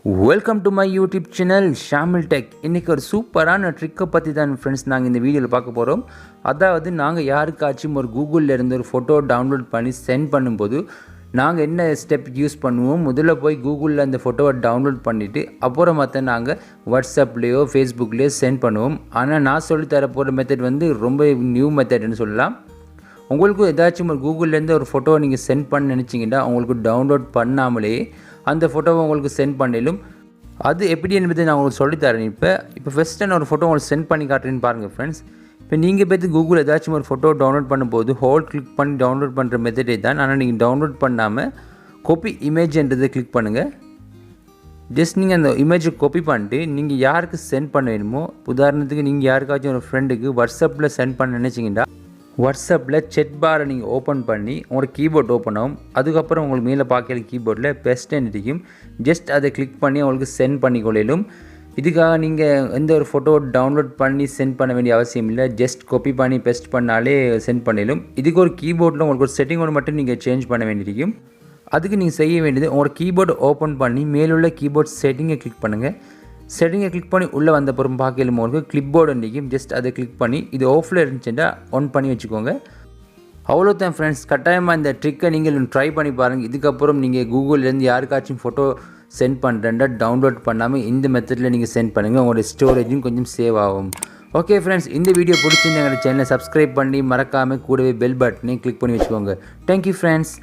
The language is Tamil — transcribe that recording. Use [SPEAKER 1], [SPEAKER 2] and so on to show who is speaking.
[SPEAKER 1] Welcome to my YouTube channel Shamil tech. இன்றைக்கி ஒரு சூப்பரான ட்ரிக்கை பற்றி தான் ஃப்ரெண்ட்ஸ் நாங்கள் இந்த வீடியோவில் பார்க்க போகிறோம். அதாவது நாங்கள் யாருக்காச்சும் ஒரு கூகுளில் இருந்து ஒரு ஃபோட்டோ டவுன்லோட் பண்ணி சென்ட் பண்ணும்போது நாங்கள் என்ன ஸ்டெப் யூஸ் பண்ணுவோம், முதல்ல போய் கூகுளில் அந்த ஃபோட்டோவை டவுன்லோட் பண்ணிவிட்டு அப்புறம் மற்ற நாங்கள் வாட்ஸ்அப்லேயோ ஃபேஸ்புக்லேயோ சென்ட் பண்ணுவோம். ஆனால் நான் சொல்லித்தர போகிற மெத்தட் வந்து ரொம்ப நியூ மெத்தட்னு சொல்லலாம். உங்களுக்கு ஏதாச்சும் ஒரு கூகுள்லேருந்து ஒரு ஃபோட்டோவை நீங்கள் சென்ட் பண்ண நினச்சிங்கன்னா உங்களுக்கு டவுன்லோட் பண்ணாமலே அந்த ஃபோட்டோவை உங்களுக்கு சென்ட் பண்ணிலும் அது எப்படி என்பதை நான் உங்களுக்கு சொல்லித்தரேன். இப்போ ஃபஸ்ட்டு நான் ஒரு ஃபோட்டோ உங்களுக்கு சென்ட் பண்ணி காட்டுறேன்னு பாருங்கள் ஃப்ரெண்ட்ஸ். இப்போ நீங்கள் பார்த்து கூகுள் ஏதாச்சும் ஒரு ஃபோட்டோ டவுன்லோட் பண்ணும்போது ஹோல்ட் கிளிக் பண்ணி டவுன்லோட் பண்ணுற மெத்தடே தான். ஆனால் நீங்கள் டவுன்லோட் பண்ணாமல் காப்பி இமேஜ்ன்றதை கிளிக் பண்ணுங்கள். ஜஸ்ட் நீங்கள் அந்த இமேஜை காப்பி பண்ணிட்டு நீங்கள் யாருக்கு சென்ட் பண்ண வேணுமோ, உதாரணத்துக்கு நீங்கள் யாருக்காச்சும் ஒரு ஃப்ரெண்டுக்கு வாட்ஸ்அப்பில் சென்ட் பண்ண நினச்சிங்கன்னா வாட்ஸ்அப்பில் செட் பாரை நீங்கள் ஓப்பன் பண்ணி உங்களோட கீபோர்ட் ஓப்பன் ஆகும். அதுக்கப்புறம் உங்களுக்கு மேலே பார்க்குற கீபோர்டில் பெஸ்ட்னு இருக்கும். ஜஸ்ட் அதை கிளிக் பண்ணி உங்களுக்கு சென்ட் பண்ணிக்கொள்ளும். இதுக்காக நீங்கள் எந்த ஒரு ஃபோட்டோ டவுன்லோட் பண்ணி சென்ட் பண்ண வேண்டிய அவசியம் இல்லை. ஜஸ்ட் காப்பி பண்ணி பெஸ்ட் பண்ணாலே சென்ட் பண்ணிடும். இதுக்கு ஒரு கீபோர்டில் உங்களுக்கு ஒரு செட்டிங் ஒன்று மட்டும் நீங்கள் சேஞ்ச் பண்ண வேண்டியிருக்கும். அதுக்கு நீங்கள் செய்ய வேண்டியது உங்களோட கீபோர்டு ஓப்பன் பண்ணி மேலுள்ள கீபோர்ட் செட்டிங்கை கிளிக் பண்ணுங்கள். செட்டிங்கை கிளிக் பண்ணி உள்ளே வந்த அப்புறம் பார்க்கலும் உங்களுக்கு கிளிப்போர்டு இன்றைக்கும் ஜஸ்ட் அதை கிளிக் பண்ணி இது ஆஃபில் இருந்துச்சுன்னா ஆன் பண்ணி வச்சுக்கோங்க. அவ்வளோதான் ஃப்ரெண்ட்ஸ். கட்டாயமாக இந்த ட்ரிக்கை நீங்கள் ட்ரை பண்ணி பாருங்கள். இதுக்கப்புறம் நீங்கள் கூகுள்லேருந்து யாருக்காச்சும் ஃபோட்டோ சென்ட் பண்ணுறேன்டா டவுன்லோட் பண்ணாமல் இந்த மெத்தடில் நீங்கள் சென்ட் பண்ணுங்கள். உங்களோட ஸ்டோரேஜும் கொஞ்சம் சேவ் ஆகும். ஓகே ஃப்ரெண்ட்ஸ், இந்த வீடியோ பிடிச்சிருந்து எங்களோட சேனலை சப்ஸ்கிரைப் பண்ணி மறக்காமல் கூடவே பெல் பட்டனையும் கிளிக் பண்ணி வச்சுக்கோங்க. Thank you friends.